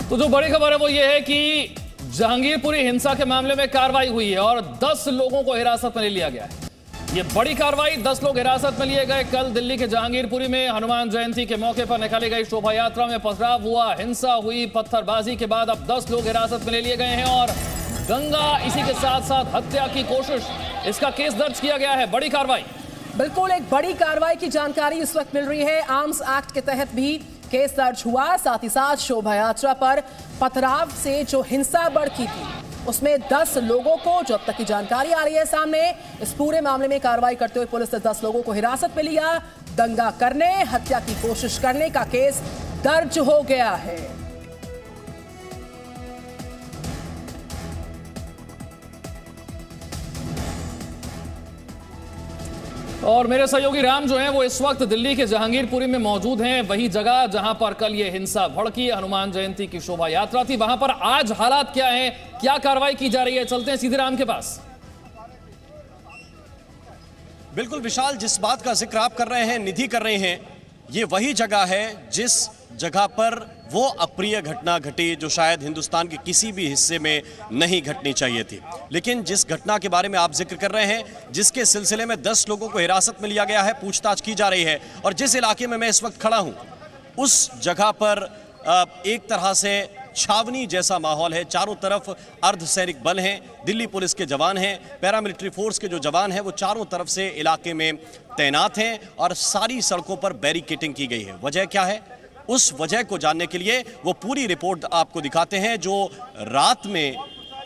तो जो बड़ी खबर है वो ये है कि जहांगीरपुरी हिंसा के मामले में कार्रवाई हुई है और 10 लोगों को हिरासत में ले लिया गया है। ये बड़ी कार्रवाई, 10 लोग हिरासत में लिए गए। कल दिल्ली के जहांगीरपुरी में हनुमान जयंती के मौके पर निकाली गई शोभा यात्रा में पथराव हुआ, हिंसा हुई। पत्थरबाजी के बाद अब 10 लोग हिरासत में ले लिए गए हैं और दंगा, इसी के साथ साथ हत्या की कोशिश, इसका केस दर्ज किया गया है। बड़ी कार्रवाई, बिल्कुल एक बड़ी कार्रवाई की जानकारी इस वक्त मिल रही है। आर्म्स एक्ट के तहत भी केस दर्ज हुआ। साथ ही साथ शोभा यात्रा पर पथराव से जो हिंसा भड़की थी उसमें 10 लोगों को, जो अब तक की जानकारी आ रही है सामने, इस पूरे मामले में कार्रवाई करते हुए पुलिस ने 10 लोगों को हिरासत में लिया। दंगा करने, हत्या की कोशिश करने का केस दर्ज हो गया है। और मेरे सहयोगी राम जो हैं वो इस वक्त दिल्ली के जहांगीरपुरी में मौजूद हैं, वही जगह जहां पर कल ये हिंसा भड़की, हनुमान जयंती की शोभा यात्रा थी। वहां पर आज हालात क्या हैं, क्या कार्रवाई की जा रही है? चलते हैं सीधे राम के पास। बिल्कुल विशाल, जिस बात का जिक्र आप कर रहे हैं, निधि कर रहे हैं, ये वही जगह है जिस जगह पर वो अप्रिय घटना घटी जो शायद हिंदुस्तान के किसी भी हिस्से में नहीं घटनी चाहिए थी। लेकिन जिस घटना के बारे में आप जिक्र कर रहे हैं, जिसके सिलसिले में 10 लोगों को हिरासत में लिया गया है, पूछताछ की जा रही है, और जिस इलाके में मैं इस वक्त खड़ा हूं, उस जगह पर एक तरह से छावनी जैसा माहौल है। चारों तरफ अर्धसैनिक बल हैं, दिल्ली पुलिस के जवान हैं, पैरामिलिट्री फोर्स के जो जवान हैं वो चारों तरफ से इलाके में तैनात हैं और सारी सड़कों पर बैरिकेडिंग की गई है। वजह क्या है? उस वजह को जानने के लिए वो पूरी रिपोर्ट आपको दिखाते हैं जो रात में,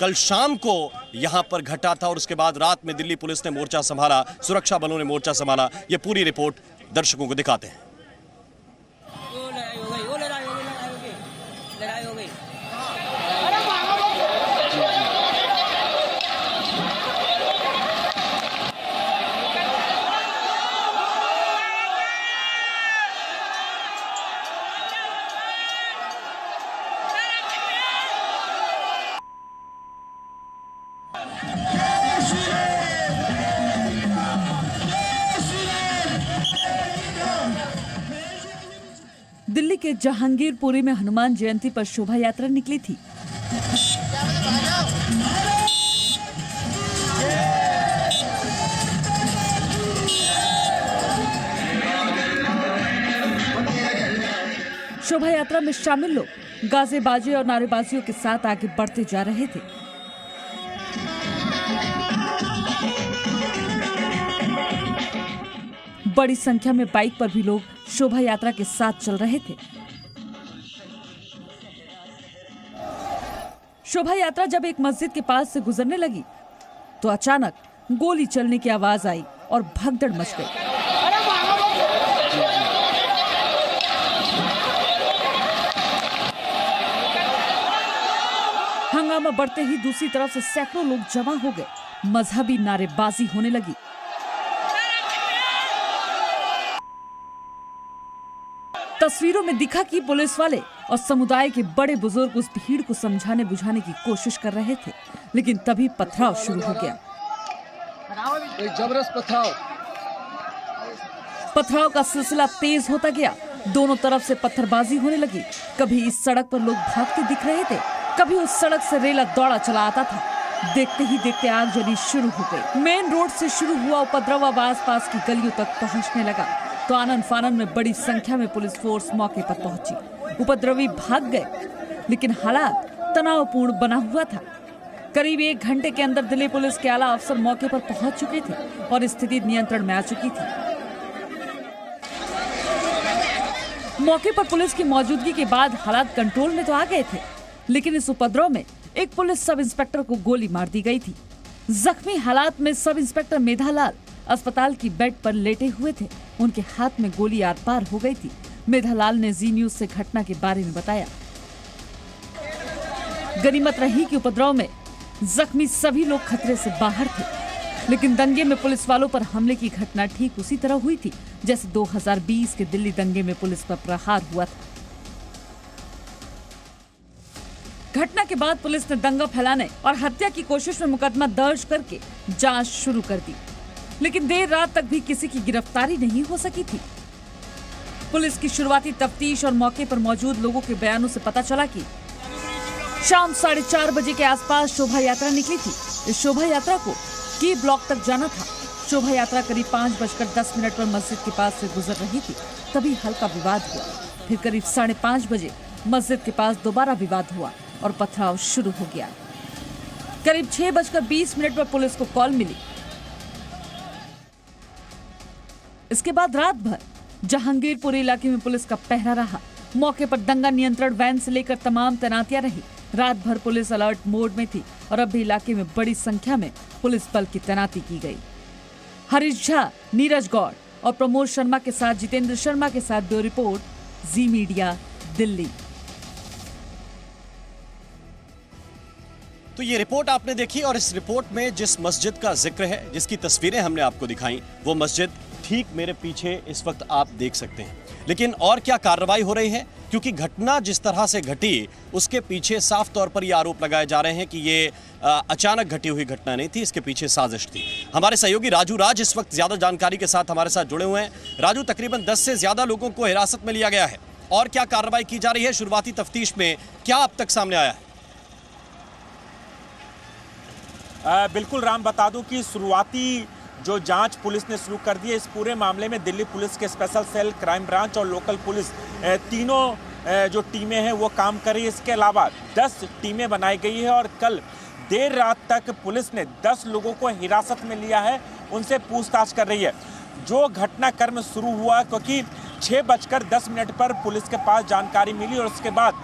कल शाम को यहां पर घटा था और उसके बाद रात में दिल्ली पुलिस ने मोर्चा संभाला, सुरक्षा बलों ने मोर्चा संभाला। ये पूरी रिपोर्ट दर्शकों को दिखाते हैं। दिल्ली के जहांगीरपुरी में हनुमान जयंती पर शोभा यात्रा निकली थी। शोभा यात्रा में शामिल लोग गाजेबाजी और नारेबाजियों के साथ आगे बढ़ते जा रहे थे। बड़ी संख्या में बाइक पर भी लोग शोभा यात्रा के साथ चल रहे थे। शोभा यात्रा जब एक मस्जिद के पास से गुजरने लगी तो अचानक गोली चलने की आवाज आई और भगदड़ मच गई। हंगामा बढ़ते ही दूसरी तरफ से सैकड़ों लोग जमा हो गए। मजहबी नारेबाजी होने लगी। तस्वीरों में दिखा कि पुलिस वाले और समुदाय के बड़े बुजुर्ग उस भीड़ को समझाने बुझाने की कोशिश कर रहे थे, लेकिन तभी पथराव शुरू हो गया। जबरदस्त पथराव का सिलसिला तेज होता गया। दोनों तरफ से पत्थरबाजी होने लगी। कभी इस सड़क पर लोग भागते दिख रहे थे, कभी उस सड़क से रेला दौड़ा चला आता था। देखते ही देखते आगजनी शुरू हो गई। मेन रोड से शुरू हुआ उपद्रव अब आसपास की गलियों तक पहुंचने लगा तो आनन फानन में बड़ी संख्या में पुलिस फोर्स मौके पर पहुंची। उपद्रवी भाग गए, लेकिन हालात तनावपूर्ण बना हुआ था। करीब 1 घंटे के अंदर दिल्ली पुलिस के आला अफसर मौके पर पहुंच चुके थे और स्थिति नियंत्रण में आ चुकी थी। मौके पर पुलिस की मौजूदगी के बाद हालात कंट्रोल में तो आ गए थे, लेकिन इस उपद्रव में एक पुलिस सब इंस्पेक्टर को गोली मार दी गई थी। जख्मी हालात में सब इंस्पेक्टर मेधालाल अस्पताल की बेड पर लेटे हुए थे। उनके हाथ में गोली आर पार हो गई थी। मेधालाल ने जी न्यूज से घटना के बारे में बताया। गनीमत रही कि उपद्रव में जख्मी सभी लोग खतरे से बाहर थे, लेकिन दंगे में पुलिस वालों पर हमले की घटना ठीक उसी तरह हुई थी जैसे 2020 के दिल्ली दंगे में पुलिस पर प्रहार हुआ था। घटना के बाद पुलिस ने दंगा फैलाने और हत्या की कोशिश में मुकदमा दर्ज करके जांच शुरू कर दी, लेकिन देर रात तक भी किसी की गिरफ्तारी नहीं हो सकी थी। पुलिस की शुरुआती तफ्तीश और मौके पर मौजूद लोगों के बयानों से पता चला कि शाम 4:30 बजे के आसपास शोभा यात्रा निकली थी। इस शोभा यात्रा को की ब्लॉक तक जाना था। शोभा यात्रा करीब 5:10 पर मस्जिद के पास से गुजर रही थी, तभी हल्का विवाद हुआ। फिर करीब 5:30 बजे मस्जिद के पास दोबारा विवाद हुआ और पथराव शुरू हो गया। करीब 6:20 पर पुलिस को कॉल मिली। इसके बाद रात भर जहांगीरपुरी इलाके में पुलिस का पहरा रहा। मौके पर दंगा नियंत्रण वैन से लेकर तमाम तैनातियां रही। रात भर पुलिस अलर्ट मोड में थी और अब भी इलाके में बड़ी संख्या में पुलिस बल की तैनाती की गई। हरीश झा, नीरज गौड़ और प्रमोद शर्मा के साथ जितेंद्र शर्मा के साथ ब्यूरो रिपोर्ट, जी मीडिया, दिल्ली। तो ये रिपोर्ट आपने देखी और इस रिपोर्ट में जिस मस्जिद का जिक्र है, जिसकी तस्वीरें हमने आपको दिखाई, वो मस्जिद ठीक मेरे पीछे इस वक्त आप देख सकते हैं। लेकिन और क्या कार्रवाई हो रही है, क्योंकि घटना जिस तरह से घटी उसके पीछे साफ तौर पर ये आरोप लगाए जा रहे हैं कि ये अचानक घटी हुई घटना नहीं थी, इसके पीछे साजिश थी। हमारे सहयोगी राजू राज इस वक्त ज्यादा जानकारी के साथ हमारे साथ जुड़े हुए हैं। राजू, तकरीबन 10 से ज्यादा लोगों को हिरासत में लिया गया है और क्या कार्रवाई की जा रही है? शुरुआती तफ्तीश में क्या अब तक सामने आया है? बिल्कुल राम, बता दूं कि शुरुआती जो जांच पुलिस ने शुरू कर दी है इस पूरे मामले में दिल्ली पुलिस के स्पेशल सेल, क्राइम ब्रांच और लोकल पुलिस तीनों जो टीमें हैं वो काम कर रही है। इसके अलावा 10 टीमें बनाई गई है और कल देर रात तक पुलिस ने 10 लोगों को हिरासत में लिया है, उनसे पूछताछ कर रही है। जो घटनाक्रम शुरू हुआ क्योंकि 6:10 पर पुलिस के पास जानकारी मिली और उसके बाद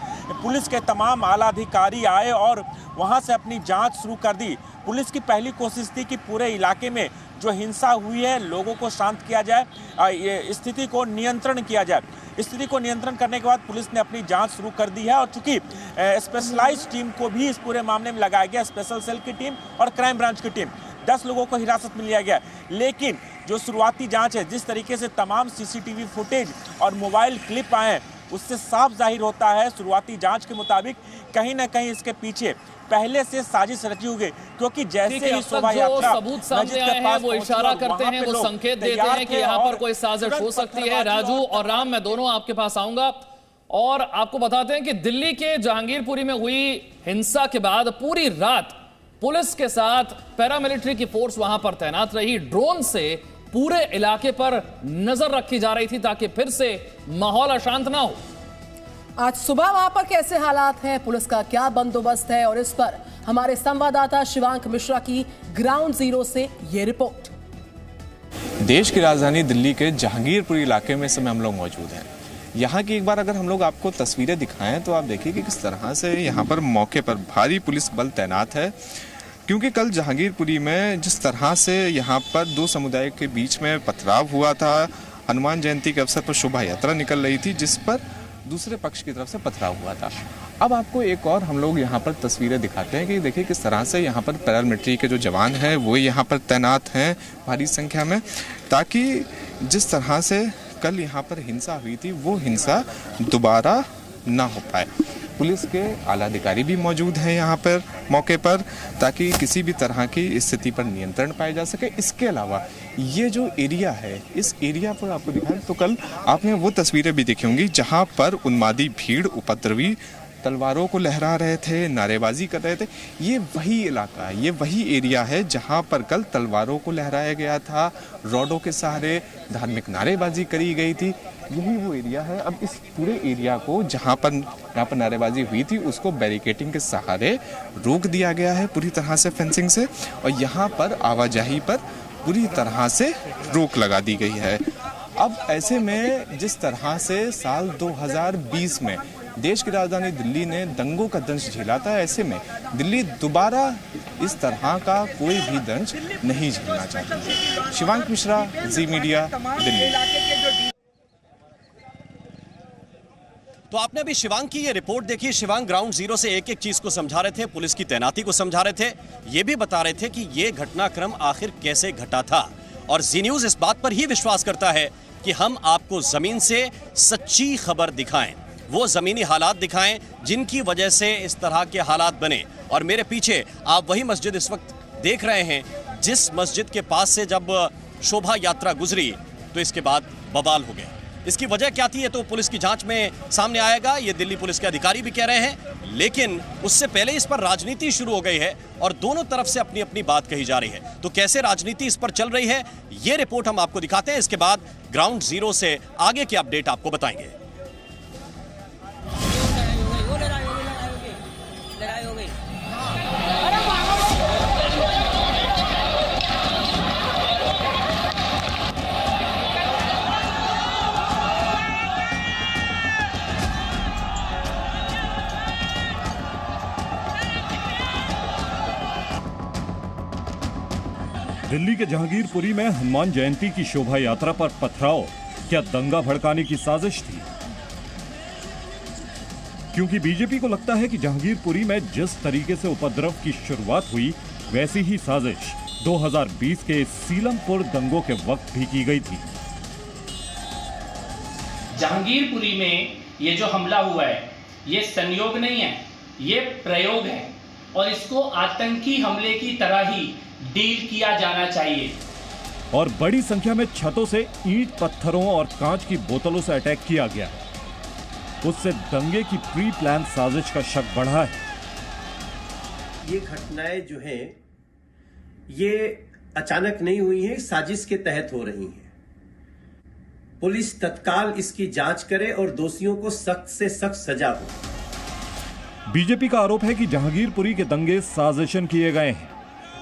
पुलिस के तमाम आला अधिकारी आए और वहां से अपनी जांच शुरू कर दी। पुलिस की पहली कोशिश थी कि पूरे इलाके में जो हिंसा हुई है लोगों को शांत किया जाए, ये स्थिति को नियंत्रण किया जाए। स्थिति को नियंत्रण करने के बाद पुलिस ने अपनी जांच शुरू कर दी है और चूंकि स्पेशलाइज्ड टीम को भी इस पूरे मामले में लगाया गया, स्पेशल सेल की टीम और क्राइम ब्रांच की टीम, 10 लोगों को हिरासत में लिया गया। लेकिन जो शुरुआती जांच है, जिस तरीके से तमाम सीसीटीवी फुटेज और मोबाइल क्लिप आए हैं, उससे साफ जाहिर होता है शुरुआती जांच के मुताबिक कहीं ना कहीं इसके पीछे पहले से साजिश रची हुई, क्योंकि जैसे ही शोभा यात्रा सबूत सामने आए हैं वो इशारा करते हैं, वो संकेत देते हैं कि यहाँ पर कोई साजिश हो सकती है। राजू और राम, मैं दोनों आपके पास आऊंगा और आपको बताते हैं कि दिल्ली के जहांगीरपुरी में हुई हिंसा के बाद पूरी रात पुलिस के साथ पैरामिलिट्री की फोर्स वहां पर तैनात रही। ड्रोन से पूरे इलाके पर नजर रखी जा रही थी ताकि फिर से माहौल अशांत ना हो। आज सुबह वहां पर कैसे हालात हैं, पुलिस का क्या बंदोबस्त है, और इस पर हमारे संवाददाता शिवांक मिश्रा की ग्राउंड जीरो से ये रिपोर्ट। देश की राजधानी दिल्ली के जहांगीरपुरी इलाके में इस समय हम लोग मौजूद हैं। यहाँ की एक बार अगर हम लोग आपको तस्वीरें दिखाएं तो आप देखिए कि किस तरह से यहाँ पर मौके पर भारी पुलिस बल तैनात है, क्योंकि कल जहांगीरपुरी में जिस तरह से यहाँ पर दो समुदाय के बीच में पथराव हुआ था, हनुमान जयंती के अवसर पर शोभा यात्रा निकल रही थी जिस पर दूसरे पक्ष की तरफ से पथराव हुआ था। अब आपको एक और हम लोग यहाँ पर तस्वीरें दिखाते हैं कि देखिए किस तरह से यहाँ पर पैरामिलिट्री के जो जवान हैं वो यहाँ पर तैनात हैं भारी संख्या में, ताकि जिस तरह से कल यहाँ पर हिंसा हुई थी वो हिंसा दोबारा ना हो पाए। पुलिस के आला अधिकारी भी मौजूद हैं यहाँ पर मौके पर, ताकि किसी भी तरह की स्थिति पर नियंत्रण पाया जा सके। इसके अलावा ये जो एरिया है, इस एरिया पर आपको दिखाएं तो कल आपने वो तस्वीरें भी देखी होंगी जहाँ पर उन्मादी भीड़, उपद्रवी तलवारों को लहरा रहे थे, नारेबाजी कर रहे थे। ये वही इलाका है, ये वही एरिया है जहाँ पर कल तलवारों को लहराया गया था, रॉडों के सहारे धार्मिक नारेबाजी करी गई थी। यही वो एरिया है। अब इस पूरे एरिया को जहाँ पर नारेबाजी हुई थी उसको बैरिकेडिंग के सहारे रोक दिया गया है पूरी तरह से फेंसिंग से, और यहाँ पर आवाजाही पर पूरी तरह से रोक लगा दी गई है। अब ऐसे में जिस तरह से साल 2020 में देश की राजधानी दिल्ली ने दंगों का दंश झेला था, ऐसे में दिल्ली दोबारा इस तरह का कोई भी दंश नहीं झेलना चाहती है। शिवांक मिश्रा, जी मीडिया, दिल्ली। तो आपने अभी शिवांक की ये रिपोर्ट देखी। शिवांक ग्राउंड जीरो से एक एक चीज को समझा रहे थे, पुलिस की तैनाती को समझा रहे थे, ये भी बता रहे थे कि ये घटनाक्रम आखिर कैसे घटा था। और जी न्यूज इस बात पर ही विश्वास करता है कि हम आपको जमीन से सच्ची खबर दिखाएं, वो जमीनी हालात दिखाएं जिनकी वजह से इस तरह के हालात बने। और मेरे पीछे आप वही मस्जिद इस वक्त देख रहे हैं जिस मस्जिद के पास से जब शोभा यात्रा गुजरी तो इसके बाद बवाल हो गया। इसकी वजह क्या थी ये तो पुलिस की जांच में सामने आएगा, ये दिल्ली पुलिस के अधिकारी भी कह रहे हैं। लेकिन उससे पहले इस पर राजनीति शुरू हो गई है और दोनों तरफ से अपनी अपनी बात कही जा रही है। तो कैसे राजनीति इस पर चल रही है, ये रिपोर्ट हम आपको दिखाते हैं। इसके बाद ग्राउंड जीरो से आगे की अपडेट आपको बताएंगे। दिल्ली के जहांगीरपुरी में हनुमान जयंती की शोभा यात्रा पर पथराव क्या दंगा भड़काने की साजिश थी? क्योंकि बीजेपी को लगता है कि जहांगीरपुरी में जिस तरीके से उपद्रव की शुरुआत हुई, वैसी ही साजिश 2020 के सीलमपुर दंगों के वक्त भी की गई थी। जहांगीरपुरी में ये जो हमला हुआ है, ये संयोग नहीं है, ये प्रयोग है और इसको आतंकी हमले की तरह ही डील किया जाना चाहिए। और बड़ी संख्या में छतों से ईंट, पत्थरों और कांच की बोतलों से अटैक किया गया। उससे दंगे की प्री प्लान साजिश का शक बढ़ा है। ये घटनाएं जो हैं, ये अचानक नहीं हुई हैं, साजिश के तहत हो रही हैं। पुलिस तत्काल इसकी जांच करे और दोषियों को सख्त से सख्त सजा हो। बीजेपी का आरोप है कि जहांगीरपुरी के दंगे साजिशन किए गए हैं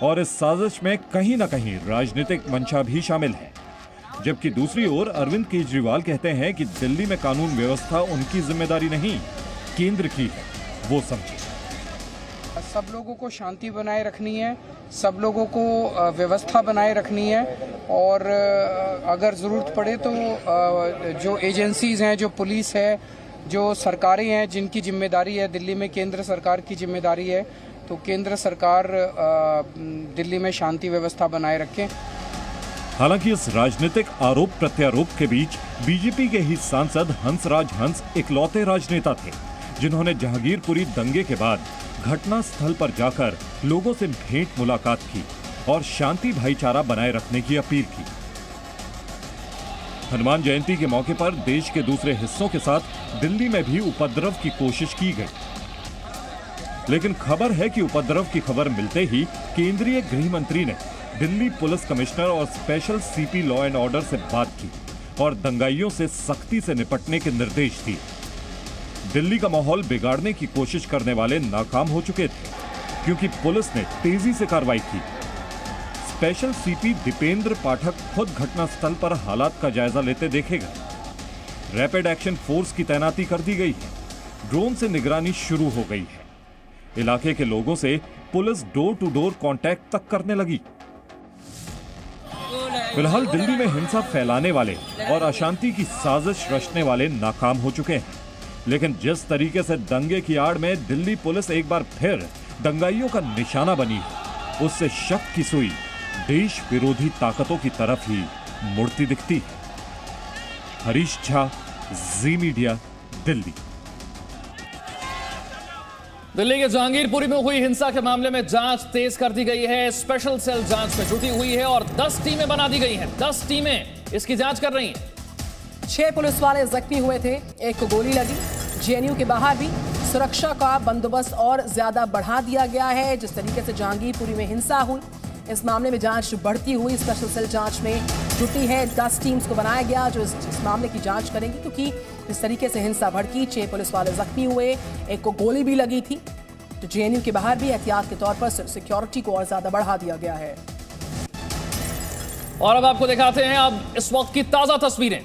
और इस साजिश में कहीं ना कहीं राजनीतिक मंशा भी शामिल है। जबकि दूसरी ओर अरविंद केजरीवाल कहते हैं कि दिल्ली में कानून व्यवस्था उनकी जिम्मेदारी नहीं, केंद्र की है, वो समझे। सब लोगों को शांति बनाए रखनी है, सब लोगों को व्यवस्था बनाए रखनी है और अगर ज़रूरत पड़े तो जो एजेंसीज हैं, जो पुलिस है, जो सरकारें हैं जिनकी जिम्मेदारी है, दिल्ली में केंद्र सरकार की जिम्मेदारी है, तो केंद्र सरकार दिल्ली में शांति व्यवस्था बनाए रखे। हालांकि इस राजनीतिक आरोप प्रत्यारोप के बीच बीजेपी के ही सांसद हंसराज हंस इकलौते राजनेता थे जिन्होंने जहांगीरपुरी दंगे के बाद घटना स्थल पर जाकर लोगों से भेंट मुलाकात की और शांति भाईचारा बनाए रखने की अपील की। हनुमान जयंती के मौके पर देश के दूसरे हिस्सों के साथ दिल्ली में भी उपद्रव की कोशिश की गई, लेकिन खबर है कि उपद्रव की खबर मिलते ही केंद्रीय गृह मंत्री ने दिल्ली पुलिस कमिश्नर और special CP law and order से बात की और दंगाइयों से सख्ती से निपटने के निर्देश दिए। दिल्ली का माहौल बिगाड़ने की कोशिश करने वाले नाकाम हो चुके थे क्योंकि पुलिस ने तेजी से कार्रवाई की। स्पेशल सीपी दीपेंद्र पाठक खुद घटनास्थल पर हालात का जायजा लेते देखे गए। रैपिड एक्शन फोर्स की तैनाती कर दी गई है, ड्रोन से निगरानी शुरू हो गई है। इलाके के लोगों से police door to door contact तक करने लगी। फिलहाल दिल्ली में हिंसा फैलाने वाले और अशांति की साजिश रचने वाले नाकाम हो चुके हैं, लेकिन जिस तरीके से दंगे की आड़ में दिल्ली पुलिस एक बार फिर दंगाइयों का निशाना बनी है, उससे शक की सुई देश विरोधी ताकतों की तरफ ही मुड़ती दिखती है। हरीश झा, जी मीडिया, दिल्ली। दिल्ली के जहांगीरपुरी में हुई हिंसा के मामले में जांच तेज कर दी गई है। स्पेशल सेल जांच में जुटी हुई है और 10 टीमें बना दी गई हैं। 10 टीमें इसकी जांच कर रही हैं। 6 पुलिस वाले जख्मी हुए थे, एक को गोली लगी। जेएनयू के बाहर भी सुरक्षा का बंदोबस्त और ज्यादा बढ़ा दिया गया है। जिस तरीके से जहांगीरपुरी में हिंसा हुई, इस मामले में जांच बढ़ती हुई स्पेशल सेल जांच में जुटी है। 10 टीम्स को बनाया गया जो इस मामले की जांच करेंगी, क्योंकि इस तरीके से हिंसा भड़की। 6 पुलिस वाले जख्मी हुए, एक को गोली भी लगी थी। तो जेएनयू के बाहर भी एहतियात के तौर पर सिक्योरिटी को और ज्यादा बढ़ा दिया गया है। और अब आपको दिखाते हैं अब इस वक्त की ताजा तस्वीरें।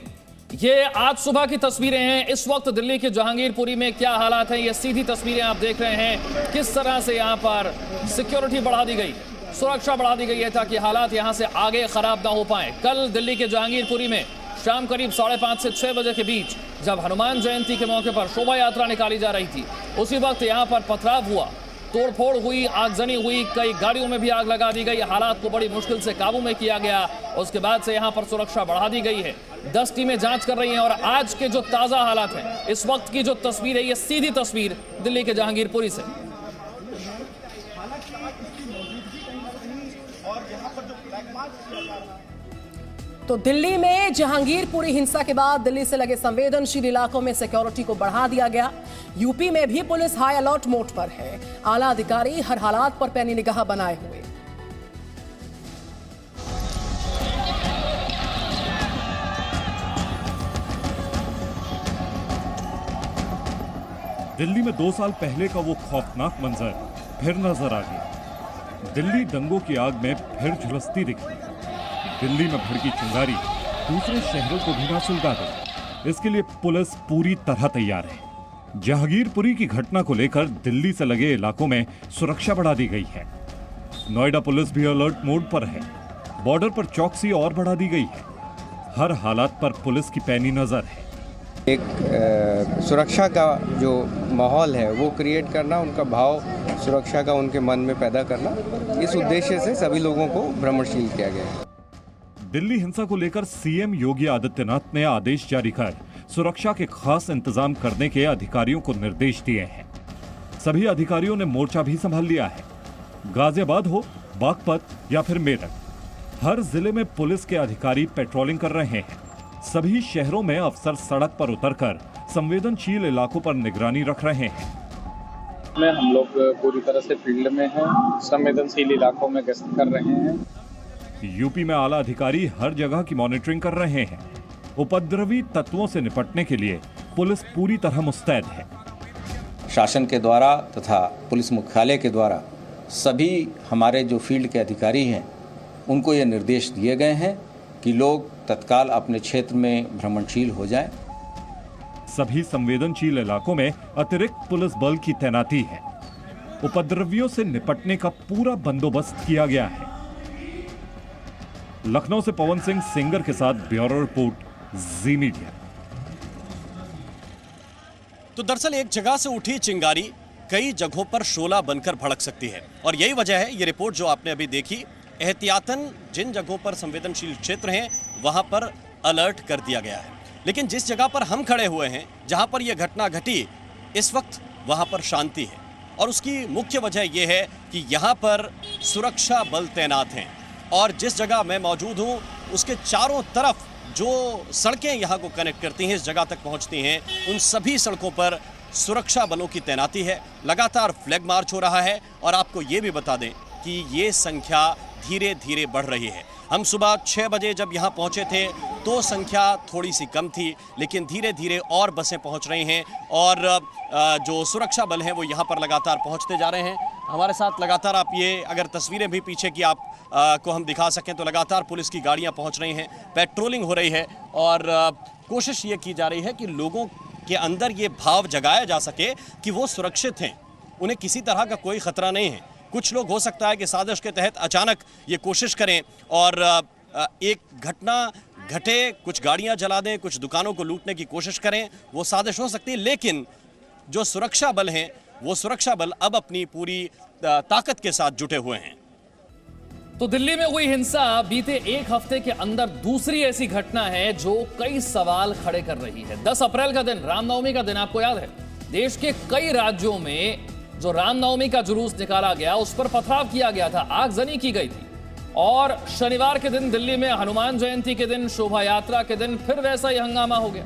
ये आज सुबह की तस्वीरें हैं। इस वक्त दिल्ली के जहांगीरपुरी में क्या हालात हैं, ये सीधी तस्वीरें आप देख रहे हैं। किस तरह से यहाँ पर सिक्योरिटी बढ़ा दी गई, सुरक्षा बढ़ा दी गई है ताकि हालात यहाँ से आगे खराब ना हो पाए। कल दिल्ली के जहांगीरपुरी में शाम करीब 5:30 से 6 बजे के बीच जब हनुमान जयंती के मौके पर शोभा यात्रा निकाली जा रही थी, उसी वक्त यहाँ पर पथराव हुआ, तोड़फोड़ हुई, आगजनी हुई, कई गाड़ियों में भी आग लगा दी गई। हालात को बड़ी मुश्किल से काबू में किया गया। उसके बाद से यहाँ पर सुरक्षा बढ़ा दी गई है। 10 टीमें जांच कर रही हैं और आज के जो ताजा हालात हैं, इस वक्त की जो तस्वीर है, ये सीधी तस्वीर दिल्ली के जहांगीरपुरी से। तो दिल्ली में जहांगीरपुरी हिंसा के बाद दिल्ली से लगे संवेदनशील इलाकों में सिक्योरिटी को बढ़ा दिया गया। यूपी में भी पुलिस हाई अलर्ट मोड पर है। आला अधिकारी हर हालात पर पैनी निगाह बनाए हुए। दिल्ली में 2 साल पहले का वो खौफनाक मंजर फिर नजर आ गया। दिल्ली दंगों की आग में फिर झुलसती दिखी। दिल्ली में भड़की चिंगारी दूसरे शहरों को भी ना सुलगा दे, इसके लिए पुलिस पूरी तरह तैयार है। जहांगीरपुरी की घटना को लेकर दिल्ली से लगे इलाकों में सुरक्षा बढ़ा दी गई है। नोएडा पुलिस भी अलर्ट मोड पर है। बॉर्डर पर चौकसी और बढ़ा दी गई है। हर हालात पर पुलिस की पैनी नजर है। एक सुरक्षा का जो माहौल है वो क्रिएट करना, उनका भाव सुरक्षा का उनके मन में पैदा करना, इस उद्देश्य से सभी लोगों को भ्रमणशील किया गया है। दिल्ली हिंसा को लेकर सीएम योगी आदित्यनाथ ने आदेश जारी कर सुरक्षा के खास इंतजाम करने के अधिकारियों को निर्देश दिए हैं। सभी अधिकारियों ने मोर्चा भी संभाल लिया है। गाजियाबाद हो, बागपत या फिर मेरठ, हर जिले में पुलिस के अधिकारी पेट्रोलिंग कर रहे हैं। सभी शहरों में अफसर सड़क पर उतरकर संवेदनशील इलाकों पर निगरानी रख रहे हैं। हम लोग पूरी तरह से फील्ड में हैं, संवेदनशील इलाकों में गश्त कर रहे हैं। यूपी में आला अधिकारी हर जगह की मॉनिटरिंग कर रहे हैं। उपद्रवी तत्वों से निपटने के लिए पुलिस पूरी तरह मुस्तैद है। शासन के द्वारा तथा पुलिस मुख्यालय के द्वारा सभी हमारे जो फील्ड के अधिकारी हैं उनको ये निर्देश दिए गए हैं कि लोग तत्काल अपने क्षेत्र में भ्रमणशील हो जाएं। सभी संवेदनशील इलाकों में अतिरिक्त पुलिस बल की तैनाती है। उपद्रवियों से निपटने का पूरा बंदोबस्त किया गया है। लखनऊ से पवन सिंह सेंगर के साथ ब्यूरो रिपोर्ट, जी मीडिया। तो दरअसल एक जगह से उठी चिंगारी कई जगहों पर शोला बनकर भड़क सकती है और यही वजह है ये रिपोर्ट जो आपने अभी देखी। एहतियातन जिन जगहों पर संवेदनशील क्षेत्र हैं वहां पर अलर्ट कर दिया गया है। लेकिन जिस जगह पर हम खड़े हुए हैं, जहां पर यह घटना घटी, इस वक्त वहां पर शांति है और उसकी मुख्य वजह यह है कि यहां पर सुरक्षा बल तैनात हैं और जिस जगह मैं मौजूद हूं उसके चारों तरफ जो सड़कें यहां को कनेक्ट करती हैं, इस जगह तक पहुंचती हैं, उन सभी सड़कों पर सुरक्षा बलों की तैनाती है। लगातार फ्लैग मार्च हो रहा है और आपको ये भी बता दें कि ये संख्या धीरे धीरे बढ़ रही है। हम सुबह 6 बजे जब यहाँ पहुँचे थे तो संख्या थोड़ी सी कम थी, लेकिन धीरे धीरे और बसें पहुँच रही हैं और जो सुरक्षा बल हैं वो यहाँ पर लगातार पहुँचते जा रहे हैं। हमारे साथ लगातार आप ये अगर तस्वीरें भी पीछे की आप को हम दिखा सकें तो लगातार पुलिस की गाड़ियाँ पहुँच रही हैं, पेट्रोलिंग हो रही है और कोशिश ये की जा रही है कि लोगों के अंदर ये भाव जगाया जा सके कि वो सुरक्षित हैं, उन्हें किसी तरह का कोई खतरा नहीं है। कुछ लोग हो सकता है कि साजिश के तहत अचानक ये कोशिश करें और एक घटना घटे, कुछ गाड़ियां जला दें, कुछ दुकानों को लूटने की कोशिश करें, वो साजिश हो सकती है। लेकिन जो सुरक्षा बल हैं वो सुरक्षा बल अब अपनी पूरी ताकत के साथ जुटे हुए हैं। तो दिल्ली में हुई हिंसा बीते एक हफ्ते के अंदर दूसरी ऐसी घटना है जो कई सवाल खड़े कर रही है। 10 अप्रैल का दिन, रामनवमी का दिन, आपको याद है, देश के कई राज्यों में जो रामनवमी का जुलूस निकाला गया उस पर पथराव किया गया था, आगजनी की गई थी। और शनिवार के दिन दिल्ली में हनुमान जयंती के दिन, शोभा यात्रा के दिन फिर वैसा ही हंगामा हो गया।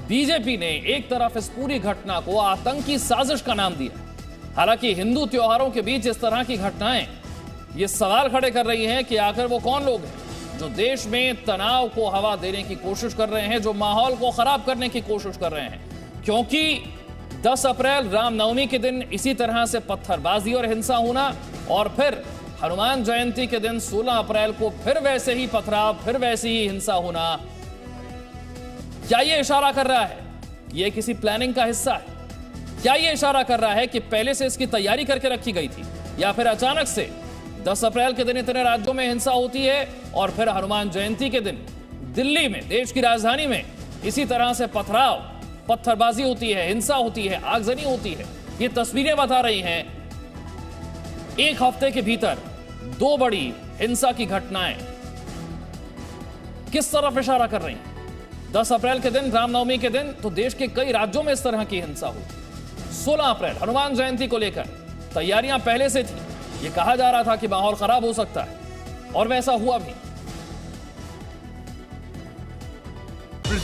बीजेपी ने एक तरफ इस पूरी घटना को आतंकी साजिश का नाम दिया। हालांकि हिंदू त्योहारों के बीच इस तरह की घटनाएं ये सवाल खड़े कर रही हैं कि आखिर वो कौन लोग हैं जो देश में तनाव को हवा देने की कोशिश कर रहे हैं, जो माहौल को खराब करने की कोशिश कर रहे हैं। क्योंकि 10 अप्रैल रामनवमी के दिन इसी तरह से पत्थरबाजी और हिंसा होना और फिर हनुमान जयंती के दिन 16 अप्रैल को फिर वैसे ही पथराव, फिर वैसी ही हिंसा होना, क्या यह इशारा कर रहा है यह किसी प्लानिंग का हिस्सा है? क्या यह इशारा कर रहा है कि पहले से इसकी तैयारी करके रखी गई थी, या फिर अचानक से 10 अप्रैल के दिन इतने राज्यों में हिंसा होती है और फिर हनुमान जयंती के दिन दिल्ली में, देश की राजधानी में, इसी तरह से पथराव, पत्थरबाजी होती है, हिंसा होती है, आगजनी होती है? ये तस्वीरें बता रही हैं एक हफ्ते के भीतर 2 बड़ी हिंसा की घटनाएं किस तरफ इशारा कर रही हैं। 10 अप्रैल के दिन, रामनवमी के दिन, तो देश के कई राज्यों में इस तरह की हिंसा हुई। 16 अप्रैल हनुमान जयंती को लेकर तैयारियां पहले से थी, ये कहा जा रहा था कि माहौल खराब हो सकता है और वैसा हुआ भी।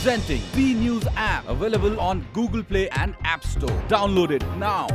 Presenting V News app, available on Google Play and App Store. Download it now.